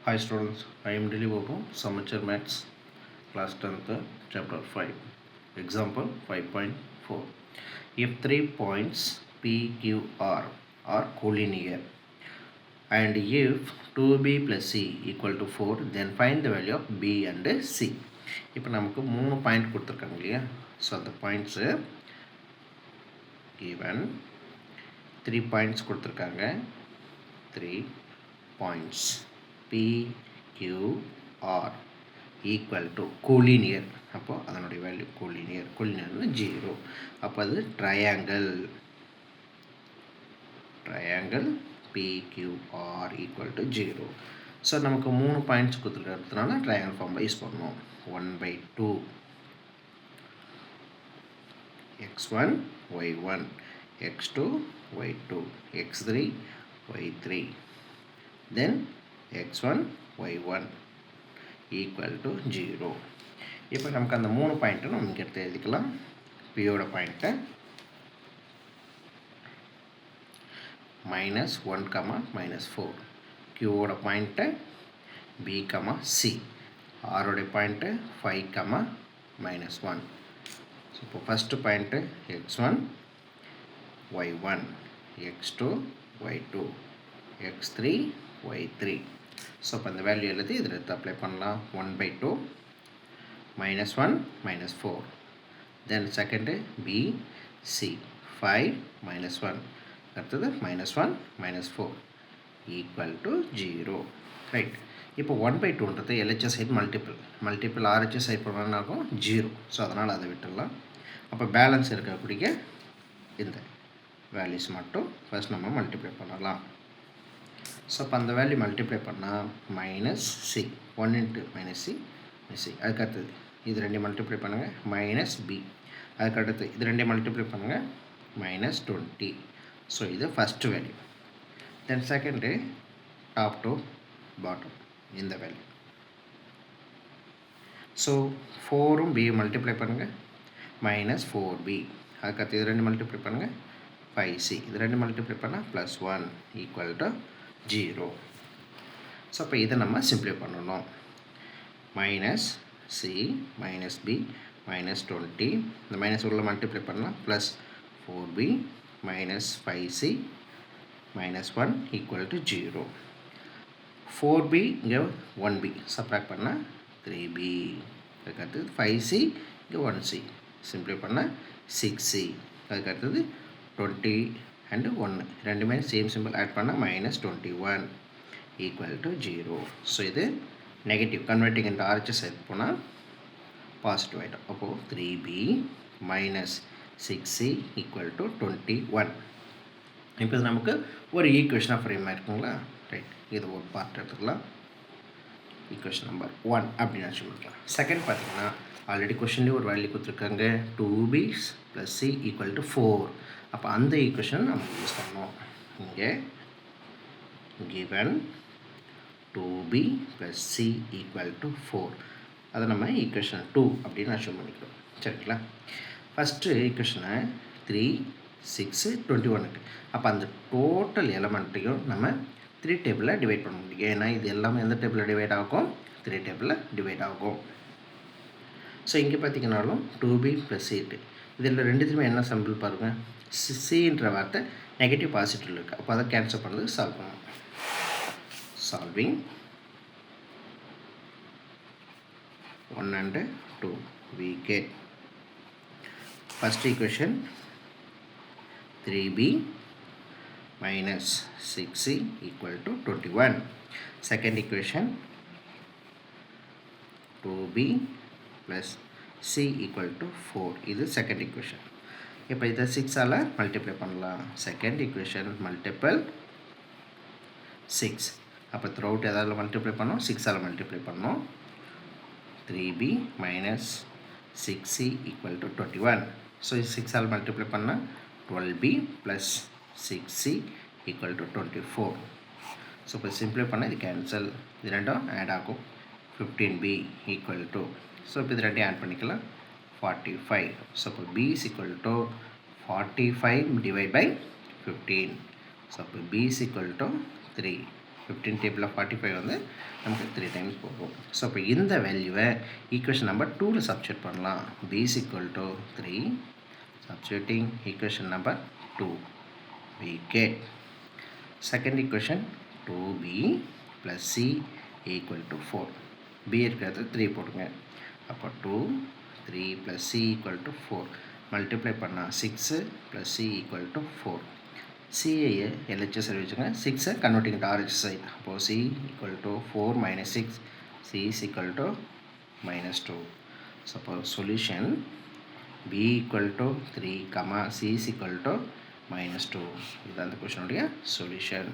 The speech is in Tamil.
Hi students, I am Dilip Babu, Samachar Maths, class 10th, chapter 5. Example 5.4. If 3 points P, Q, R are collinear and if 2B plus C equal to 4, then find the value of B and C. இப்போ நமக்கு 3 பாயிண்ட் கொடுத்துருக்காங்க இல்லையா? ஸோ அந்த பாயிண்ட்ஸு given 3 பாயிண்ட்ஸ் கொடுத்துருக்காங்க. 3 points P, Q, R equal to collinear. அப்போ அதனுடைய வேல்யூ collinear. collinearனா 0. அப்போ அது triangle PQR equal to 0. So நமக்கு 3 பாயிண்ட்ஸ் கொடுத்துருக்கிறதுனால ட்ரையாங்கிள் ஃபார்ம் யூஸ் பண்ணணும். 1/2 x1 y1 x2 y2 x3 y3 then x1 y1 equal to 0. இப்போ நமக்கு அந்த 3 பாயிண்ட்டை நம்ம இங்கே எடுத்து எழுதிக்கலாம். பியோட பாயிண்ட்டை -1, -4. கியூவோட பாயிண்ட்டை B, C. ஆரோட பாயிண்ட்டு 5, -1. ஸோ இப்போ first point x1 y1 x2 y2 x3 y3. So இப்போ அந்த வேல்யூ எழுதி இதில் எடுத்து அப்ளை பண்ணலாம். 1/2 -1 -4. தென் செகண்டு B, C 5 -1. அடுத்தது -1 -4 ஈக்குவல் டு 0. ரைட். இப்போ 1/2ன்றது LHS side multiple RHS side பண்ணாலும் ஆகும் 0. ஸோ அதனால் அதை விட்டுடலாம். அப்போ பேலன்ஸ் இருக்கக்கூடிய இந்த வேல்யூஸ் மட்டும் ஃபர்ஸ்ட் நம்ம மல்டிப்ளை பண்ணலாம். ஸோ அப்போ அந்த வேல்யூ மல்டிப்ளை பண்ணால் -C 1 × -C அதுக்கு அடுத்தது இது 2 மல்டிப்ளை பண்ணுங்கள் -B அதுக்கு அடுத்து இது 2 மல்டிப்ளை பண்ணுங்கள் -20. ஸோ இது first value. Then second top to bottom இந்த வேல்யூ. ஸோ 4ம் B மல்டிப்ளை பண்ணுங்கள் -4B அதுக்கடுத்து இது 2 மல்டிப்ளை பண்ணுங்கள் 5C இது 2 மல்டிப்ளை பண்ணால் +1 ஈக்குவல் டு 0. ஸோ அப்போ இதை நம்ம சிம்ப்ளை பண்ணணும். -C -B -20 இந்த மைனஸ் உள்ள மல்டிப்ளை பண்ணலாம் +4B -5C -1 equal to 0. 4B இங்கே 1B சப்ராக்ட் பண்ணால் 3B அதுக்கடுத்தது 5C இங்கே 1C சிம்ப்ளை பண்ணால் 6C அதுக்கடுத்தது 20 அண்டு 1 ரெண்டுமே சேம் சிம்பிள் ஆட் பண்ணால் -21 ஈக்குவல் டு 0. ஸோ இது negative converting into RHS side போனால் பாசிட்டிவ் ஆகிடும். அப்போது 3B -6C ஈக்குவல் டு 21. இப்போ இது நமக்கு ஒரு ஈக்குவேஷனாக ஃப்ரேம் ஆகிருக்குங்களா? ரைட். இது ஒரு பார்ட் எடுத்துக்கலாம். ஈக்குவேஷன் நம்பர் 1 அப்படின்னு வச்சு பண்ணிக்கலாம். செகண்ட் பார்த்தீங்கன்னா ஆல்ரெடி கொஷின்லேயே ஒரு வேல்யூ கொடுத்துருக்காங்க 2B + C ஈக்குவல் டு 4. அப்போ அந்த ஈக்குவேஷன் நம்ம யூஸ் பண்ணோம். இங்கே given 2B + C equal to 4 அதை நம்ம ஈக்குவேஷன் 2 அப்படின்னு அஷ்யூம் பண்ணிக்கிறோம். சரிங்களா? ஃபஸ்ட்டு ஈக்குவேஷனை 3 6 21க்கு அப்போ அந்த டோட்டல் எலமெண்ட்டையும் நம்ம 3 டேபிளில் டிவைட் பண்ண முடியும். ஏன்னா இது எல்லாமே எந்த டேபிளில் டிவைட் ஆகும்? 3 டேபிளில் டிவைட் ஆகும். ஸோ இங்கே பார்த்தீங்கன்னாலும் 2B + C இருக்குது. இதில் ரெண்டுத்துலையுமே என்ன சிம்பிள் பாருங்கள். சின்ற வார்த்தை நெகட்டிவ் பாசிட்டிவ் இருக்குது. அப்போ அதை கேன்சல் பண்ணுறதுக்கு சால்வ் பண்ணணும். Solving 1 and 2 we get first equation 3B -6C equal to 21. Second equation 2B + C equal to 4. இது செகண்ட் equation. இப்போ இதை 6ஆல் மல்டிப்ளை பண்ணலாம். Second equation multiple 6. அப்போ த்ரூ அவுட் எதாவது மல்டிப்ளை பண்ணோம் 6ஆல் மல்டிப்ளை பண்ணோம். 3B -6C equal to 21. So 6ஆல் மல்டிப்ளை பண்ணால் 12B + 6C equal to 24. So இப்போ சிம்ப்ளை பண்ணால் இது கேன்சல். இது ரெண்டும் ஆட் ஆகும். 15B equal to ஸோ இப்போ இது ரெண்டையும் ஆட் பண்ணிக்கலாம் 45. ஸோ இப்போ B is equal to 45 divided by 15. So இப்போ B is equal to 3. 15 டேபிளில் 45 வந்து நமக்கு 3 டைம்ஸ் போகும். ஸோ இப்போ இந்த வேல்யூவை ஈக்குவேஷன் நம்பர் 2ல் சப்ஸ்டியூட் பண்ணலாம். b is equal to 3, substituting equation number 2, we get second equation 2b plus c equal to 4. b இருக்கிறது 3 போடுங்க. அப்போ 2, 3 plus c equal to 4. Multiply பண்ணால் 6 plus c equal to 4. சிஐயை எல்ஹெச்எஸ் வச்சுங்க. 6 கன்வெர்ட்டிங் டு ஆர்ஹெச் சைட். அப்போது c equal to 4 minus 6, c is equal to -2. So அப்போ solution b equal to 3, c is equal to -2. இதுதான் அந்த கொஷனுடைய சொல்யூஷன்.